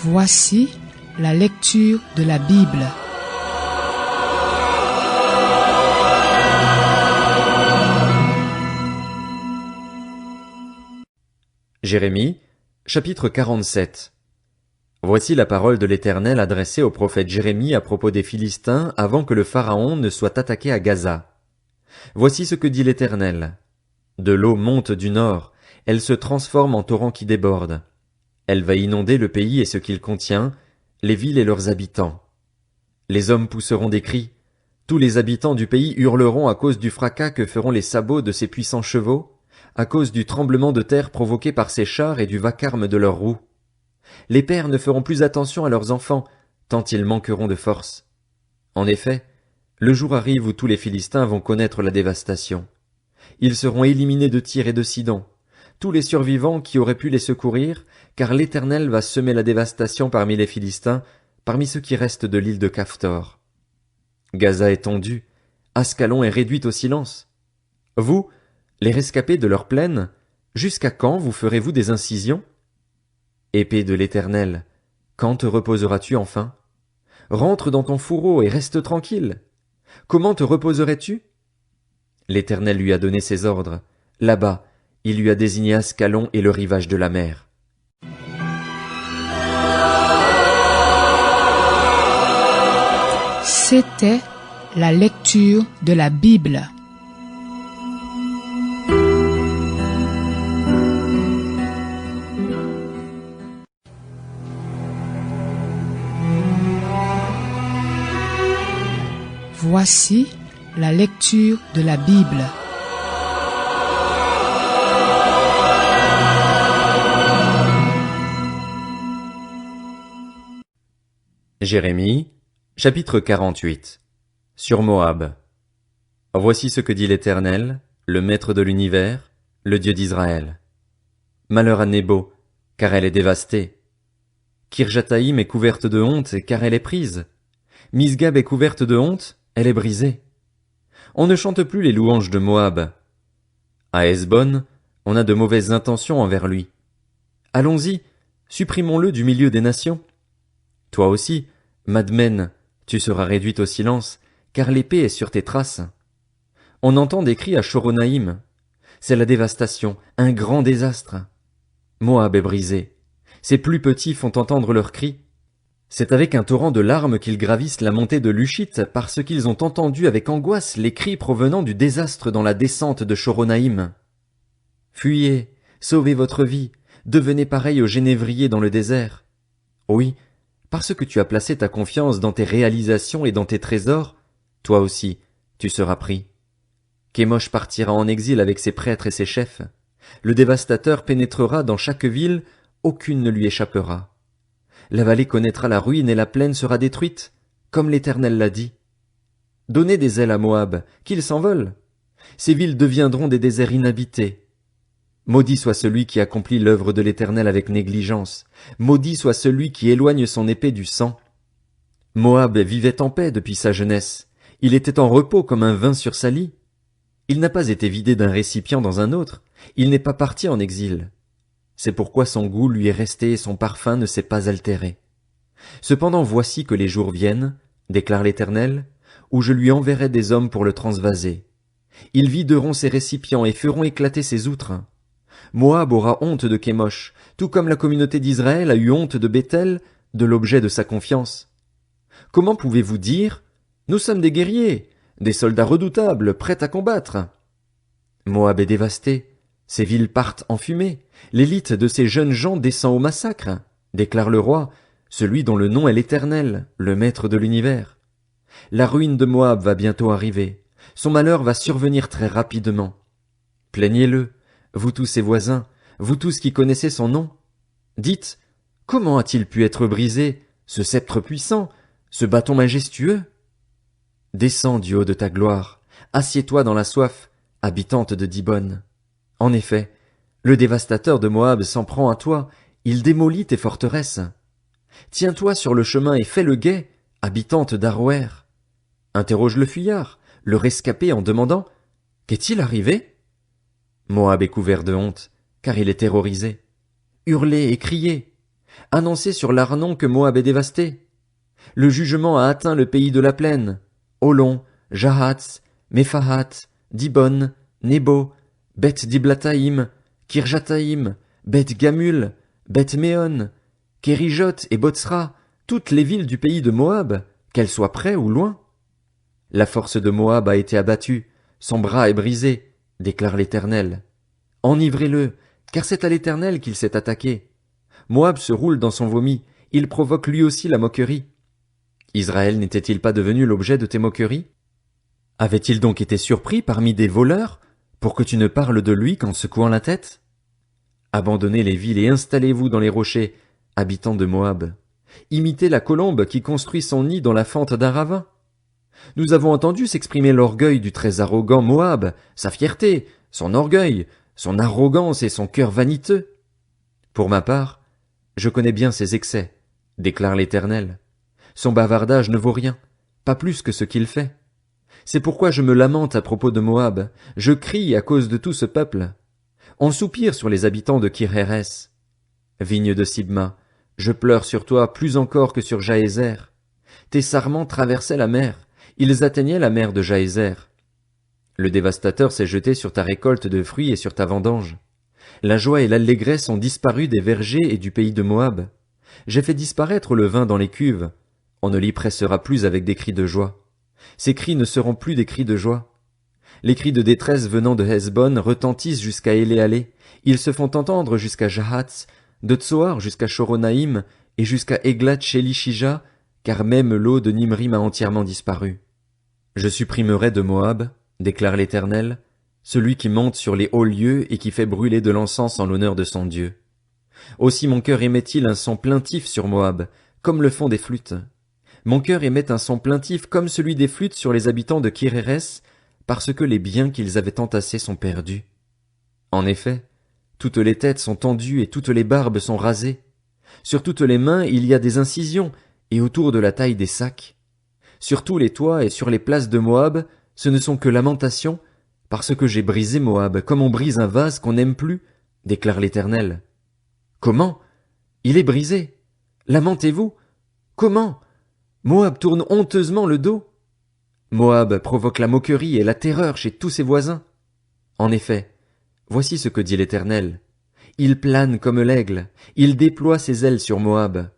Voici la lecture de la Bible. Jérémie, chapitre 47. Voici la parole de l'Éternel adressée au prophète Jérémie à propos des Philistins avant que le Pharaon ne soit attaqué à Gaza. Voici ce que dit l'Éternel. De l'eau monte du nord, elle se transforme en torrent qui déborde. Elle va inonder le pays et ce qu'il contient, les villes et leurs habitants. Les hommes pousseront des cris, tous les habitants du pays hurleront à cause du fracas que feront les sabots de ces puissants chevaux, à cause du tremblement de terre provoqué par ces chars et du vacarme de leurs roues. Les pères ne feront plus attention à leurs enfants, tant ils manqueront de force. En effet, le jour arrive où tous les Philistins vont connaître la dévastation. Ils seront éliminés de Tyr et de Sidon, tous les survivants qui auraient pu les secourir, car l'Éternel va semer la dévastation parmi les Philistins, parmi ceux qui restent de l'île de Caphtor. Gaza est tondue, Ascalon est réduite au silence. Vous, les rescapés de leur plaine, jusqu'à quand vous ferez-vous des incisions? Épée de l'Éternel, quand te reposeras-tu enfin? Rentre dans ton fourreau et reste tranquille. Comment te reposerais-tu? L'Éternel lui a donné ses ordres. Là-bas, il lui a désigné Ascalon et le rivage de la mer. C'était la lecture de la Bible. Voici la lecture de la Bible. Jérémie, chapitre 48. Sur Moab. Voici ce que dit l'Éternel, le Maître de l'univers, le Dieu d'Israël. Malheur à Nébo, car elle est dévastée. Kirjataïm est couverte de honte, car elle est prise. Misgab est couverte de honte, elle est brisée. On ne chante plus les louanges de Moab. À Hesbon, on a de mauvaises intentions envers lui. Allons-y, supprimons-le du milieu des nations. Toi aussi, Madmen, tu seras réduite au silence, car l'épée est sur tes traces. On entend des cris à Choronaïm. C'est la dévastation, un grand désastre. Moab est brisé. Ses plus petits font entendre leurs cris. C'est avec un torrent de larmes qu'ils gravissent la montée de Lushit parce qu'ils ont entendu avec angoisse les cris provenant du désastre dans la descente de Choronaïm. Fuyez, sauvez votre vie, devenez pareil au génévrier dans le désert. Oui, parce que tu as placé ta confiance dans tes réalisations et dans tes trésors, toi aussi, tu seras pris. Kémosh partira en exil avec ses prêtres et ses chefs. Le dévastateur pénétrera dans chaque ville, aucune ne lui échappera. La vallée connaîtra la ruine et la plaine sera détruite, comme l'Éternel l'a dit. Donnez des ailes à Moab, qu'il s'envole. Ces villes deviendront des déserts inhabités. Maudit soit celui qui accomplit l'œuvre de l'Éternel avec négligence. Maudit soit celui qui éloigne son épée du sang. Moab vivait en paix depuis sa jeunesse. Il était en repos comme un vin sur sa lie. Il n'a pas été vidé d'un récipient dans un autre. Il n'est pas parti en exil. C'est pourquoi son goût lui est resté et son parfum ne s'est pas altéré. Cependant voici que les jours viennent, déclare l'Éternel, où je lui enverrai des hommes pour le transvaser. Ils videront ses récipients et feront éclater ses outres. Moab aura honte de Kémosh, tout comme la communauté d'Israël a eu honte de Béthel, de l'objet de sa confiance. Comment pouvez-vous dire « Nous sommes des guerriers, des soldats redoutables, prêts à combattre » Moab est dévasté, ses villes partent en fumée, l'élite de ces jeunes gens descend au massacre, déclare le roi, celui dont le nom est l'Éternel, le Maître de l'univers. La ruine de Moab va bientôt arriver, son malheur va survenir très rapidement. Plaignez-le, vous tous ses voisins, vous tous qui connaissez son nom. Dites, comment a-t-il pu être brisé, ce sceptre puissant, ce bâton majestueux? Descends du haut de ta gloire, assieds-toi dans la soif, habitante de Dibon. En effet, le dévastateur de Moab s'en prend à toi, il démolit tes forteresses. Tiens-toi sur le chemin et fais le guet, habitante d'Aroer. Interroge le fuyard, le rescapé en demandant « Qu'est-il arrivé ?» Moab est couvert de honte, car il est terrorisé. Hurlez et criez. Annoncez sur l'Arnon que Moab est dévasté. Le jugement a atteint le pays de la plaine. Olon, Jahatz, Mephahat, Dibon, Nebo, Beth Diblataïm, Kirjataïm, Beth Gamul, Beth Méon, Kérijot et Botsra, toutes les villes du pays de Moab, qu'elles soient près ou loin. La force de Moab a été abattue, son bras est brisé, déclare l'Éternel. Enivrez-le, car c'est à l'Éternel qu'il s'est attaqué. Moab se roule dans son vomi, il provoque lui aussi la moquerie. Israël n'était-il pas devenu l'objet de tes moqueries? Avait-il donc été surpris parmi des voleurs, pour que tu ne parles de lui qu'en secouant la tête? Abandonnez les villes et installez-vous dans les rochers, habitants de Moab. Imitez la colombe qui construit son nid dans la fente d'un ravin. Nous avons entendu s'exprimer l'orgueil du très arrogant Moab, sa fierté, son orgueil, son arrogance et son cœur vaniteux. Pour ma part, je connais bien ses excès, déclare l'Éternel. Son bavardage ne vaut rien, pas plus que ce qu'il fait. C'est pourquoi je me lamente à propos de Moab, je crie à cause de tout ce peuple. On soupire sur les habitants de Kir-Hérès. Vigne de Sibma, je pleure sur toi plus encore que sur Jaézer. Tes sarments traversaient la mer, ils atteignaient la mer de Jaézer. Le dévastateur s'est jeté sur ta récolte de fruits et sur ta vendange. La joie et l'allégresse ont disparu des vergers et du pays de Moab. J'ai fait disparaître le vin dans les cuves. On ne l'y pressera plus avec des cris de joie. Ces cris ne seront plus des cris de joie. Les cris de détresse venant de Hesbon retentissent jusqu'à Éléalé. Ils se font entendre jusqu'à Jahatz, de Tsoar jusqu'à Choronaïm et jusqu'à Églat-Shélishija, car même l'eau de Nimrim a entièrement disparu. Je supprimerai de Moab, déclare l'Éternel, celui qui monte sur les hauts lieux et qui fait brûler de l'encens en l'honneur de son Dieu. Aussi mon cœur émet-il un son plaintif sur Moab, comme le font des flûtes. Mon cœur émet un son plaintif comme celui des flûtes sur les habitants de Kir-Hérès, parce que les biens qu'ils avaient entassés sont perdus. En effet, toutes les têtes sont tendues et toutes les barbes sont rasées. Sur toutes les mains il y a des incisions, et autour de la taille des sacs. Sur tous les toits et sur les places de Moab, ce ne sont que lamentations, parce que j'ai brisé Moab, comme on brise un vase qu'on n'aime plus, déclare l'Éternel. Comment? Il est brisé. Lamentez-vous. Comment? Moab tourne honteusement le dos. Moab provoque la moquerie et la terreur chez tous ses voisins. En effet, voici ce que dit l'Éternel. Il plane comme l'aigle, il déploie ses ailes sur Moab.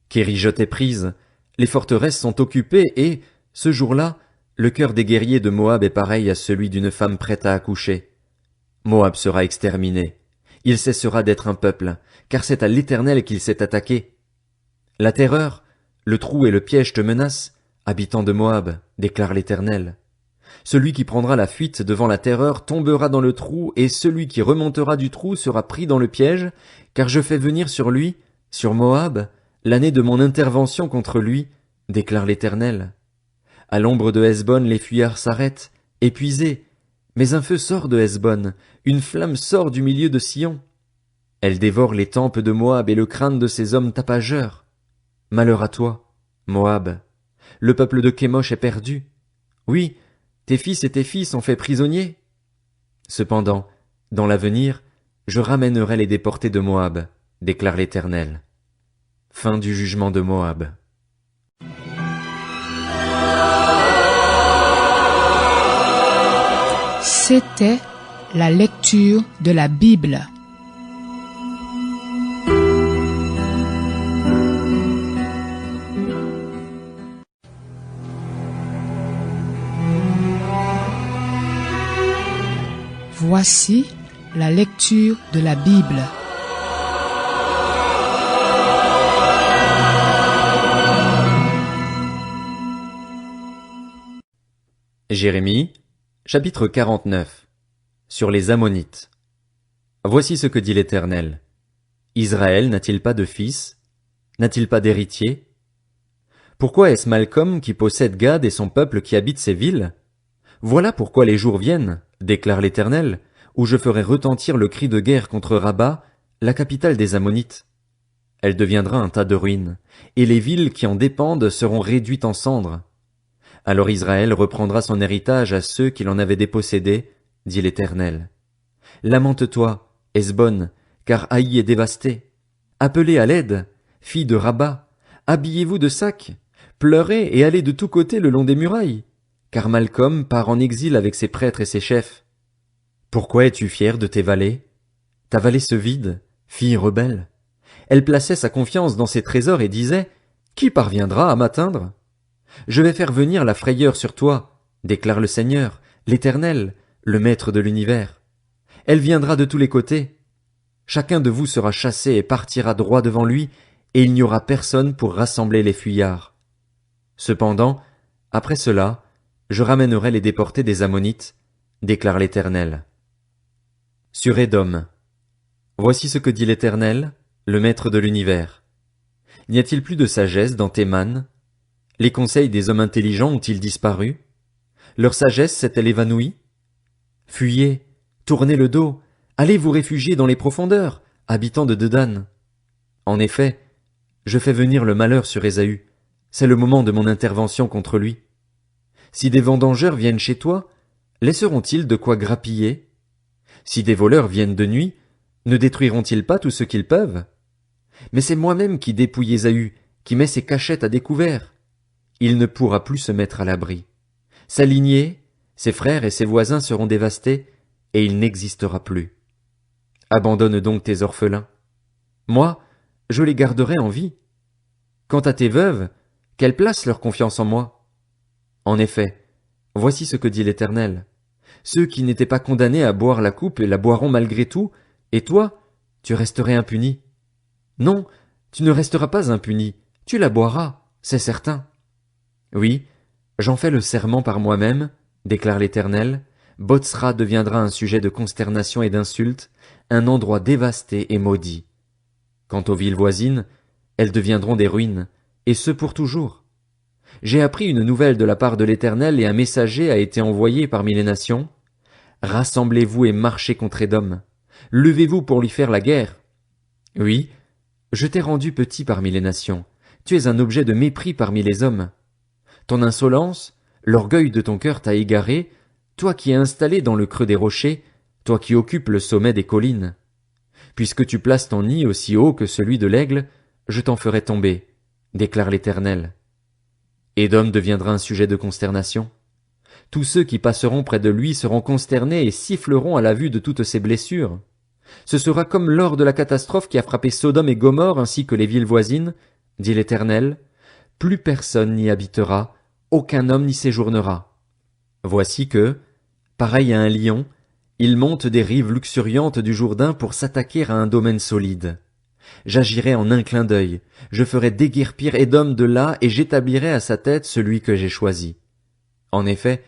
Kérijot est prise, les forteresses sont occupées et, ce jour-là, le cœur des guerriers de Moab est pareil à celui d'une femme prête à accoucher. Moab sera exterminé. Il cessera d'être un peuple, car c'est à l'Éternel qu'il s'est attaqué. La terreur, le trou et le piège te menacent, habitant de Moab, déclare l'Éternel. Celui qui prendra la fuite devant la terreur tombera dans le trou, et celui qui remontera du trou sera pris dans le piège, car je fais venir sur lui, sur Moab, l'année de mon intervention contre lui, déclare l'Éternel. À l'ombre de Hesbon, les fuyards s'arrêtent, épuisés, mais un feu sort de Hesbon, une flamme sort du milieu de Sion. Elle dévore les tempes de Moab et le crâne de ces hommes tapageurs. Malheur à toi, Moab. Le peuple de Kémosh est perdu. Oui, tes fils et tes filles sont faits prisonniers. Cependant, dans l'avenir, je ramènerai les déportés de Moab, déclare l'Éternel. Fin du jugement de Moab. C'était la lecture de la Bible. Voici la lecture de la Bible. Jérémie, chapitre 49. Sur les Ammonites. Voici ce que dit l'Éternel. Israël n'a-t-il pas de fils? N'a-t-il pas d'héritier? Pourquoi est-ce Malcolm qui possède Gad et son peuple qui habite ces villes? Voilà pourquoi les jours viennent, déclare l'Éternel, où je ferai retentir le cri de guerre contre Rabat, la capitale des Ammonites. Elle deviendra un tas de ruines, et les villes qui en dépendent seront réduites en cendres. Alors Israël reprendra son héritage à ceux qui l'en avaient dépossédé, dit l'Éternel. Lamente-toi, Hesbon, car Haï est dévasté. Appelez à l'aide, filles de Rabat, habillez-vous de sacs, pleurez et allez de tous côtés le long des murailles, car Malcolm part en exil avec ses prêtres et ses chefs. Pourquoi es-tu fière de tes valets? Ta vallée se vide, fille rebelle. Elle plaçait sa confiance dans ses trésors et disait « Qui parviendra à m'atteindre ?» Je vais faire venir la frayeur sur toi, déclare le Seigneur, l'Éternel, le Maître de l'univers. Elle viendra de tous les côtés. Chacun de vous sera chassé et partira droit devant lui, et il n'y aura personne pour rassembler les fuyards. Cependant, après cela, je ramènerai les déportés des Ammonites, déclare l'Éternel. Sur Édom. Voici ce que dit l'Éternel, le Maître de l'univers. N'y a-t-il plus de sagesse dans Théman? Les conseils des hommes intelligents ont-ils disparu? Leur sagesse s'est-elle évanouie? Fuyez, tournez le dos, allez vous réfugier dans les profondeurs, habitants de Dedan. En effet, je fais venir le malheur sur Ésaü, c'est le moment de mon intervention contre lui. Si des vendangeurs viennent chez toi, laisseront-ils de quoi grappiller? Si des voleurs viennent de nuit, ne détruiront-ils pas tout ce qu'ils peuvent? Mais c'est moi-même qui dépouille Ésaü, qui met ses cachettes à découvert. Il ne pourra plus se mettre à l'abri. Sa lignée, ses frères et ses voisins seront dévastés, et il n'existera plus. Abandonne donc tes orphelins. Moi, je les garderai en vie. Quant à tes veuves, qu'elles placent leur confiance en moi. En effet, voici ce que dit l'Éternel. Ceux qui n'étaient pas condamnés à boire la coupe la boiront malgré tout, et toi, tu resterais impuni. Non, tu ne resteras pas impuni, tu la boiras, c'est certain. Oui, j'en fais le serment par moi-même, déclare l'Éternel, Botsra deviendra un sujet de consternation et d'insulte, un endroit dévasté et maudit. Quant aux villes voisines, elles deviendront des ruines, et ce pour toujours. J'ai appris une nouvelle de la part de l'Éternel et un messager a été envoyé parmi les nations. Rassemblez-vous et marchez contre Édom. Levez-vous pour lui faire la guerre. Oui, je t'ai rendu petit parmi les nations. Tu es un objet de mépris parmi les hommes. Ton insolence, l'orgueil de ton cœur t'a égaré, toi qui es installé dans le creux des rochers, toi qui occupes le sommet des collines. Puisque tu places ton nid aussi haut que celui de l'aigle, je t'en ferai tomber, déclare l'Éternel. Édom deviendra un sujet de consternation. Tous ceux qui passeront près de lui seront consternés et siffleront à la vue de toutes ses blessures. Ce sera comme lors de la catastrophe qui a frappé Sodome et Gomorrhe ainsi que les villes voisines, dit l'Éternel. Plus personne n'y habitera, aucun homme n'y séjournera. Voici que, pareil à un lion, il monte des rives luxuriantes du Jourdain pour s'attaquer à un domaine solide. J'agirai en un clin d'œil, je ferai déguerpir Édom de là et j'établirai à sa tête celui que j'ai choisi. En effet,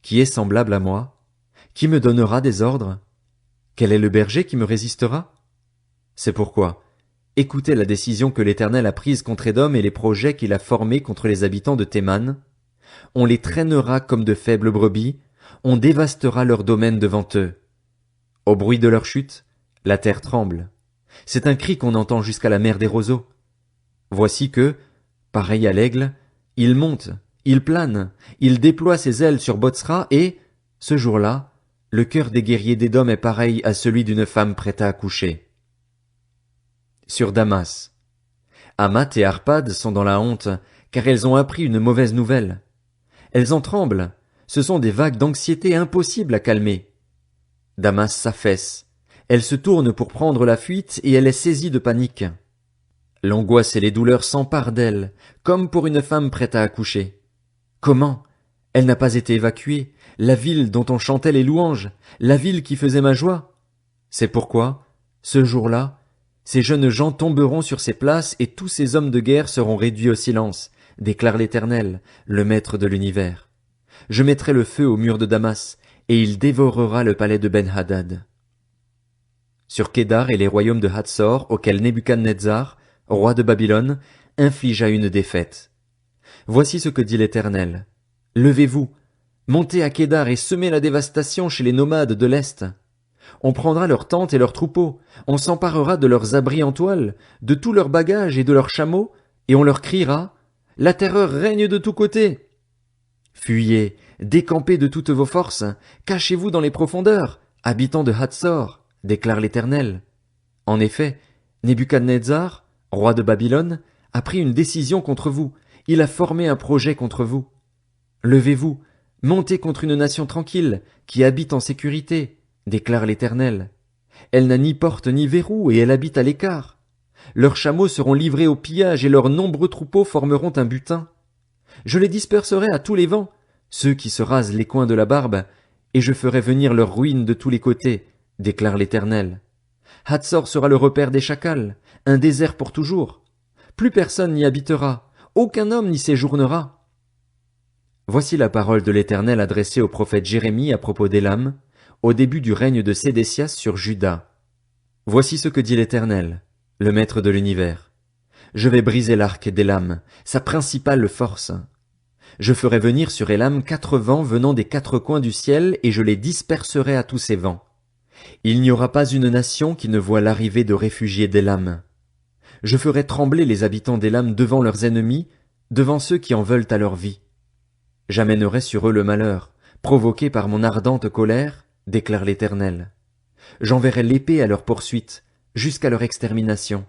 qui est semblable à moi? Qui me donnera des ordres? Quel est le berger qui me résistera? C'est pourquoi, écoutez la décision que l'Éternel a prise contre Édom et les projets qu'il a formés contre les habitants de Théman. On les traînera comme de faibles brebis, on dévastera leur domaine devant eux. Au bruit de leur chute, la terre tremble. C'est un cri qu'on entend jusqu'à la mer des roseaux. Voici que, pareil à l'aigle, il monte, il plane, il déploie ses ailes sur Botsra et, ce jour-là, le cœur des guerriers d'Édom est pareil à celui d'une femme prête à accoucher. Sur Damas. Hamath et Arpad sont dans la honte, car elles ont appris une mauvaise nouvelle. Elles en tremblent, ce sont des vagues d'anxiété impossibles à calmer. Damas s'affaisse, elle se tourne pour prendre la fuite et elle est saisie de panique. L'angoisse et les douleurs s'emparent d'elle, comme pour une femme prête à accoucher. Comment? Elle n'a pas été évacuée, la ville dont on chantait les louanges, la ville qui faisait ma joie. C'est pourquoi, ce jour-là, ces jeunes gens tomberont sur ces places et tous ces hommes de guerre seront réduits au silence, déclare l'Éternel, le Maître de l'univers. Je mettrai le feu au mur de Damas, et il dévorera le palais de Ben-Hadad. Sur Kédar et les royaumes de Hatsor, auxquels Nebuchadnezzar, roi de Babylone, infligea une défaite. Voici ce que dit l'Éternel. Levez-vous, montez à Kédar et semez la dévastation chez les nomades de l'Est. On prendra leurs tentes et leurs troupeaux, on s'emparera de leurs abris en toile, de tous leurs bagages et de leurs chameaux, et on leur criera « La terreur règne de tous côtés !» Fuyez, décampez de toutes vos forces, cachez-vous dans les profondeurs, habitants de Hatsor, déclare l'Éternel. En effet, Nebuchadnezzar, roi de Babylone, a pris une décision contre vous, il a formé un projet contre vous. Levez-vous, montez contre une nation tranquille, qui habite en sécurité, déclare l'Éternel. Elle n'a ni porte ni verrou, et elle habite à l'écart. Leurs chameaux seront livrés au pillage, et leurs nombreux troupeaux formeront un butin. Je les disperserai à tous les vents, ceux qui se rasent les coins de la barbe, et je ferai venir leur ruine de tous les côtés, déclare l'Éternel. Hatzor sera le repère des chacals, un désert pour toujours. Plus personne n'y habitera, aucun homme n'y séjournera. Voici la parole de l'Éternel adressée au prophète Jérémie à propos d'Élam, au début du règne de Sédécias sur Juda. Voici ce que dit l'Éternel, le Maître de l'univers. Je vais briser l'arc d'Élam, sa principale force. Je ferai venir sur Élam 4 vents venant des 4 coins du ciel, et je les disperserai à tous ces vents. Il n'y aura pas une nation qui ne voie l'arrivée de réfugiés d'Élam. Je ferai trembler les habitants d'Élam devant leurs ennemis, devant ceux qui en veulent à leur vie. J'amènerai sur eux le malheur, provoqué par mon ardente colère, déclare l'Éternel. J'enverrai l'épée à leur poursuite, jusqu'à leur extermination.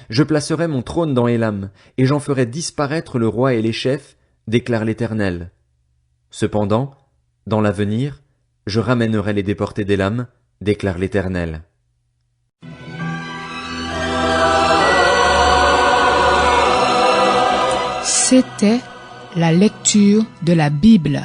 Je placerai mon trône dans Élam, et j'en ferai disparaître le roi et les chefs, déclare l'Éternel. Cependant, dans l'avenir, je ramènerai les déportés d'Élam, déclare l'Éternel. C'était la lecture de la Bible.